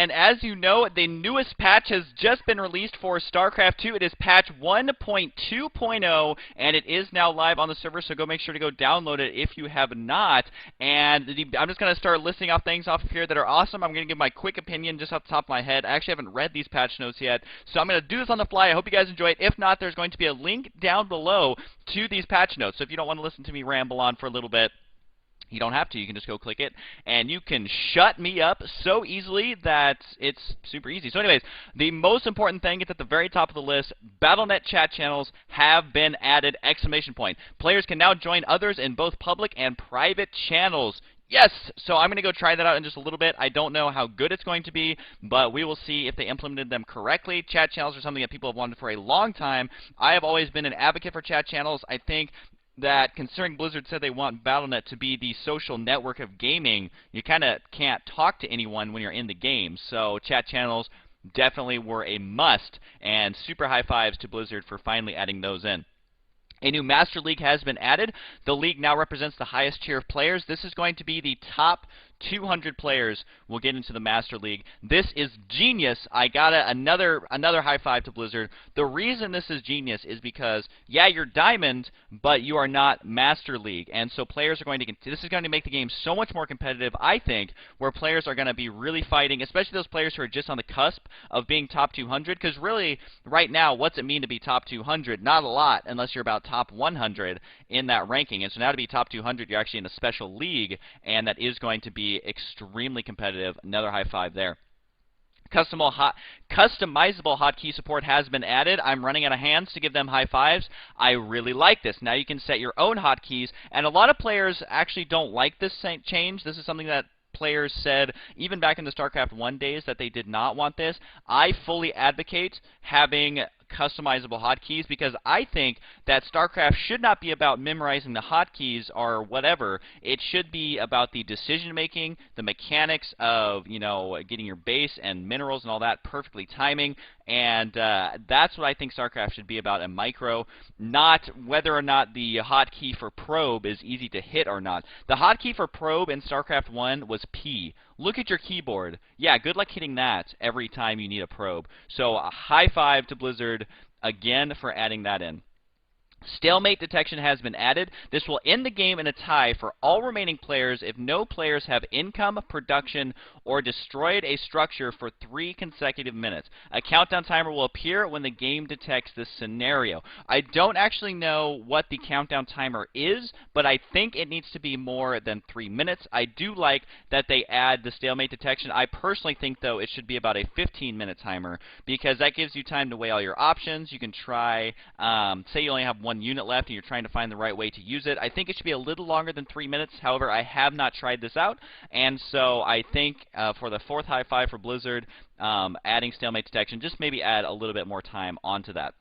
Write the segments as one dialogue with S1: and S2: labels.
S1: and as you know, the newest patch has just been released for StarCraft 2. It is patch 1.2.0, and it is now live on the server, so make sure to go download it if you have not. And I'm just going to start listing off things off of here that are awesome. I'm going to give my quick opinion just off the top of my head. I actually haven't read these patch notes yet, so I'm going to do this on the fly. I hope you guys enjoy it. If not, there's going to be a link down below to these patch notes, so if you don't want to listen to me ramble on for a little bit, you don't have to. You can just go click it, and you can shut me up so easily that it's super easy. So anyways, the most important thing is at the very top of the list, Battle.net chat channels have been added, exclamation point. Players can now join others in both public and private channels. Yes! So I'm going to go try that out in just a little bit. I don't know how good it's going to be, but we will see if they implemented them correctly. Chat channels are something that people have wanted for a long time. I have always been an advocate for chat channels. I think that considering Blizzard said they want Battle.net to be the social network of gaming, you kind of can't talk to anyone when you're in the game. So chat channels definitely were a must, and super high fives to Blizzard for finally adding those in. A new Master League has been added. The league now represents the highest tier of players. This is going to be the top 200 players will get into the Master League. This is genius. I got another high five to Blizzard. The reason this is genius is because, yeah, you're Diamond, but you are not Master League. And so players are going to, this is going to make the game so much more competitive, I think, where players are going to be really fighting, especially those players who are just on the cusp of being top 200, because really, right now, what's it mean to be top 200? Not a lot, unless you're about top 100 in that ranking. And so now to be top 200, you're actually in a special league, and that is going to be extremely competitive. Another high five there. Customizable hotkey support has been added. I'm running out of hands to give them high fives. I really like this. Now you can set your own hotkeys, and a lot of players actually don't like this change. This is something that players said even back in the StarCraft 1 days that they did not want this. I fully advocate having customizable hotkeys because I think that StarCraft should not be about memorizing the hotkeys or whatever. It should be about the decision making, the mechanics of, you know, getting your base and minerals and all that perfectly timing, and that's what I think StarCraft should be about, a micro, not whether or not the hotkey for probe is easy to hit or not. The hotkey for probe in StarCraft 1 was P. Look at your keyboard. Yeah, good luck hitting that every time you need a probe. So a high five to Blizzard again for adding that in. Stalemate detection has been added. This will end the game in a tie for all remaining players if no players have income, production, or destroyed a structure for 3 consecutive minutes. A countdown timer will appear when the game detects this scenario. I don't actually know what the countdown timer is, but I think it needs to be more than 3 minutes. I do like that they add the stalemate detection. I personally think, though, it should be about a 15-minute timer because that gives you time to weigh all your options. You can try, say you only have one unit left and you're trying to find the right way to use it. I think it should be a little longer than 3 minutes. However, I have not tried this out, and so I think for the 4th high five for Blizzard, adding stalemate detection, just maybe add a little bit more time onto that.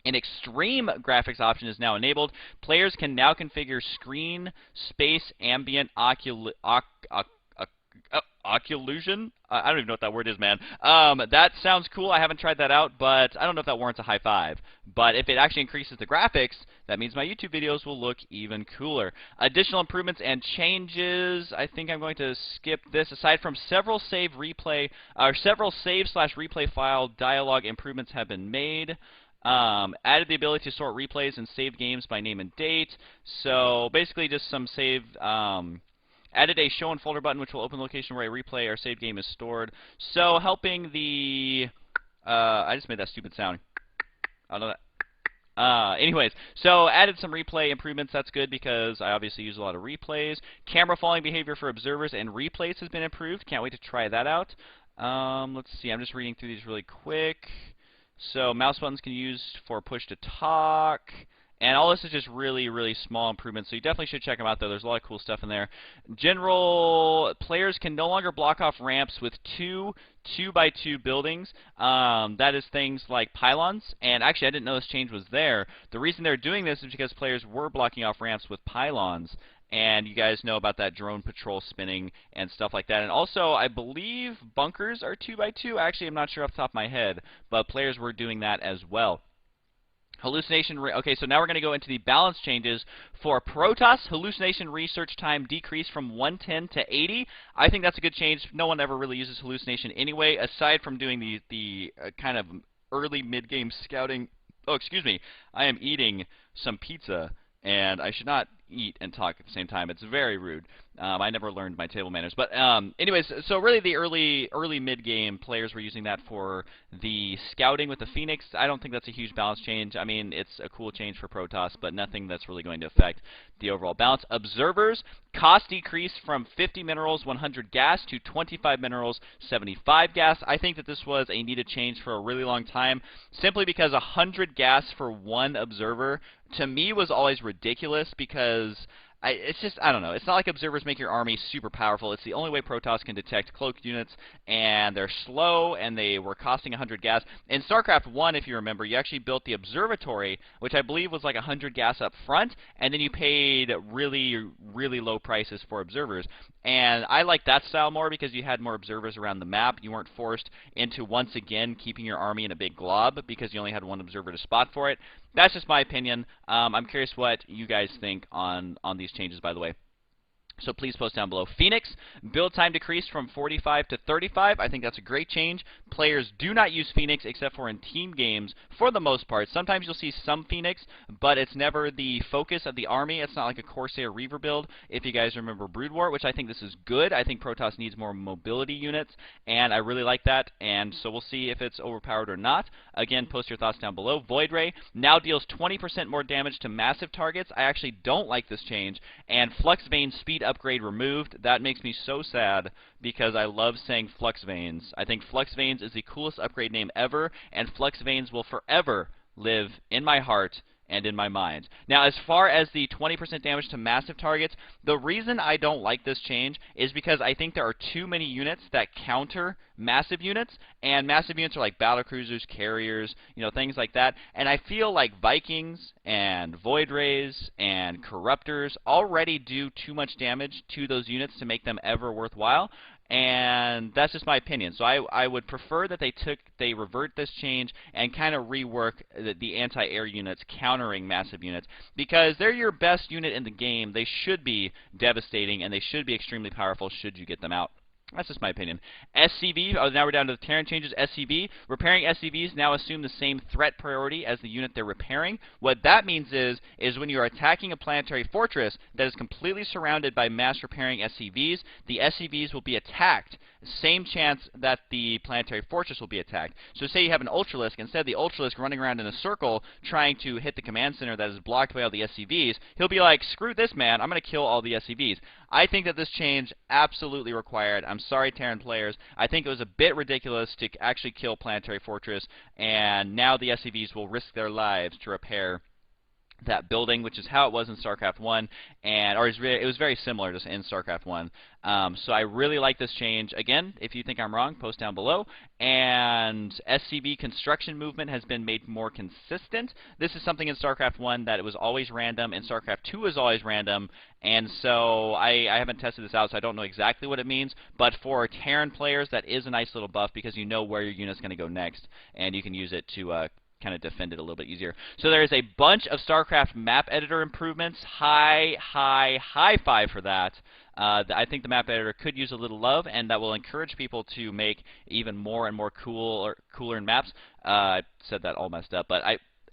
S1: An extreme graphics option is now enabled. Players can now configure screen, space, ambient, occlusion? I don't even know what that word is, man. That sounds cool. I haven't tried that out, but I don't know if that warrants a high five. But if it actually increases the graphics, that means my YouTube videos will look even cooler. Additional improvements and changes. I think I'm going to skip this. Aside from several save/replay file dialogue improvements have been made. Added the ability to sort replays and saved games by name and date. So basically just some save. Added a show and folder button which will open the location where a replay or saved game is stored. So helping the I just made that stupid sound. I don't know that. Anyways, so added some replay improvements. That's good because I obviously use a lot of replays. Camera following behavior for observers and replays has been improved. Can't wait to try that out. Let's see. I'm just reading through these really quick. So mouse buttons can be used for push to talk. And all this is just really, really small improvements, so you definitely should check them out, though. There's a lot of cool stuff in there. General players can no longer block off ramps with 2x2 buildings. That is things like pylons. And actually, I didn't know this change was there. The reason they're doing this is because players were blocking off ramps with pylons. And you guys know about that drone patrol spinning and stuff like that. And also, I believe bunkers are 2x2. Actually, I'm not sure off the top of my head, but players were doing that as well. Okay, so now we're going to go into the balance changes for Protoss. Hallucination research time decreased from 110 to 80. I think that's a good change. No one ever really uses hallucination anyway, aside from doing the kind of early mid-game scouting. Oh, excuse me. I am eating some pizza, and I should not eat and talk at the same time. It's very rude. I never learned my table manners. But anyways, so really the early mid-game players were using that for the scouting with the Phoenix. I don't think that's a huge balance change. I mean, it's a cool change for Protoss, but nothing that's really going to affect the overall balance. Observers, cost decreased from 50 minerals, 100 gas to 25 minerals, 75 gas. I think that this was a needed change for a really long time, simply because 100 gas for one observer, to me, was always ridiculous because it's just, I don't know. It's not like observers make your army super powerful. It's the only way Protoss can detect cloaked units, and they're slow, and they were costing 100 gas. In StarCraft 1, if you remember, you actually built the observatory, which I believe was like 100 gas up front, and then you paid really, really low prices for observers. And I like that style more because you had more observers around the map. You weren't forced into, once again, keeping your army in a big glob because you only had one observer to spot for it. That's just my opinion. I'm curious what you guys think on these changes, by the way. So please post down below. Phoenix, build time decreased from 45 to 35. I think that's a great change. Players do not use Phoenix except for in team games for the most part. Sometimes you'll see some Phoenix, but it's never the focus of the army. It's not like a Corsair Reaver build, if you guys remember Brood War, which I think this is good. I think Protoss needs more mobility units, and I really like that, and so we'll see if it's overpowered or not. Again, post your thoughts down below. Void Ray now deals 20% more damage to massive targets. I actually don't like this change, and Flux Vein speed upgrade removed. That makes me so sad because I love saying Flux Veins. I think Flux Veins is the coolest upgrade name ever, and Flux Veins will forever live in my heart and in my mind. Now, as far as the 20% damage to massive targets, the reason I don't like this change is because I think there are too many units that counter massive units, and massive units are like battlecruisers, carriers, you know, things like that, and I feel like Vikings and Void Rays and Corruptors already do too much damage to those units to make them ever worthwhile. And that's just my opinion. So I would prefer that they revert this change and kind of rework the anti-air units countering massive units, because they're your best unit in the game. They should be devastating, and they should be extremely powerful should you get them out. That's just my opinion. SCV, now we're down to the Terran changes. SCV, repairing SCVs now assume the same threat priority as the unit they're repairing. What that means is when you are attacking a planetary fortress that is completely surrounded by mass repairing SCVs, the SCVs will be attacked. Same chance that the planetary fortress will be attacked. So say you have an Ultralisk, instead of the Ultralisk running around in a circle trying to hit the command center that is blocked by all the SCVs, he'll be like, screw this, man, I'm going to kill all the SCVs. I think that this change absolutely required. I'm sorry, Terran players. I think it was a bit ridiculous to actually kill Planetary Fortress, and now the SCVs will risk their lives to repair that building, which is how it was in StarCraft 1, or it was very similar to in StarCraft 1. So I really like this change. Again, if you think I'm wrong, post down below. And SCV construction movement has been made more consistent. This is something in StarCraft 1 that it was always random, and StarCraft 2 was always random, and so I haven't tested this out, so I don't know exactly what it means, but for Terran players, that is a nice little buff because you know where your unit's going to go next, and you can use it to kind of defend it a little bit easier. So there is a bunch of StarCraft map editor improvements. High five for that. I think the map editor could use a little love, and that will encourage people to make even more and more cooler maps. I said that all messed up, but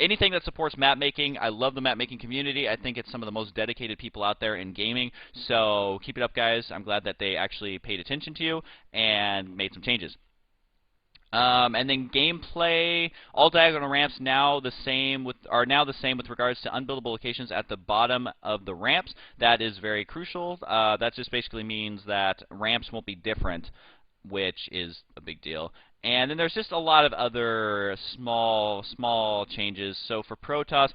S1: anything that supports map making, I love the map making community. I think it's some of the most dedicated people out there in gaming. So keep it up, guys. I'm glad that they actually paid attention to you and made some changes. And then gameplay, all diagonal ramps are now the same with regards to unbuildable locations at the bottom of the ramps. That is very crucial. That just basically means that ramps won't be different, which is a big deal. And then there's just a lot of other small changes. So for Protoss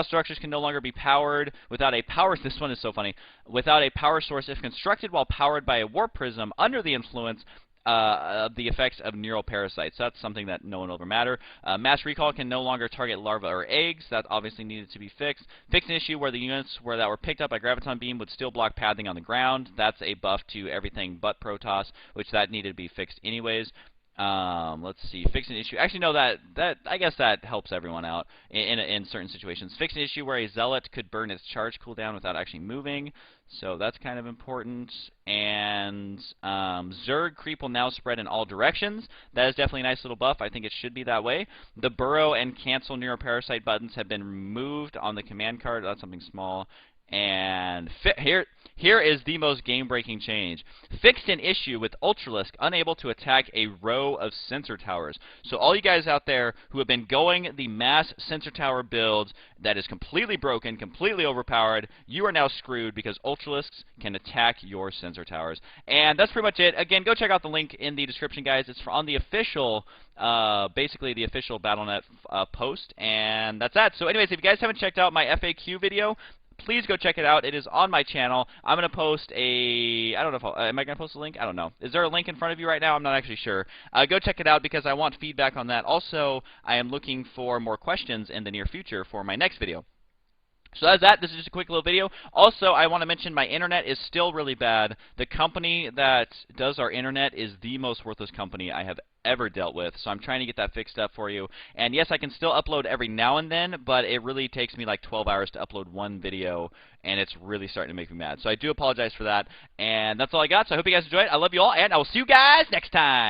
S1: structures can no longer be powered without a power. This one is so funny. Without a power source if constructed while powered by a warp prism under the influence of the effects of neural parasites. That's something that no one will ever matter. Mass recall can no longer target larvae or eggs. That obviously needed to be fixed. Fix an issue where the units that were picked up by graviton beam would still block pathing on the ground. That's a buff to everything but Protoss, which that needed to be fixed anyways. Let's see, fix an issue. Actually, no, that I guess that helps everyone out in certain situations. Fix an issue where a zealot could burn its charge cooldown without actually moving, so that's kind of important. And Zerg creep will now spread in all directions. That is definitely a nice little buff. I think it should be that way. The burrow and cancel neuroparasite buttons have been removed on the command card. That's something small. And here is the most game-breaking change. Fixed an issue with Ultralisk unable to attack a row of sensor towers. So all you guys out there who have been going the mass sensor tower build that is completely broken, completely overpowered, you are now screwed because Ultralisks can attack your sensor towers. And that's pretty much it. Again, go check out the link in the description, guys. It's on the official, basically the official Battle.net post, and that's that. So anyways, if you guys haven't checked out my FAQ video, please go check it out. It is on my channel. I'm going to post a, I don't know if am I going to post a link? I don't know. Is there a link in front of you right now? I'm not actually sure. Go check it out because I want feedback on that. Also, I am looking for more questions in the near future for my next video. So that's that. This is just a quick little video. Also, I want to mention my internet is still really bad. The company that does our internet is the most worthless company I have ever dealt with, so I'm trying to get that fixed up for you. And yes, I can still upload every now and then, but it really takes me like 12 hours to upload one video, and it's really starting to make me mad. So I do apologize for that, and that's all I got. So I hope you guys enjoyed. I love you all, and I will see you guys next time.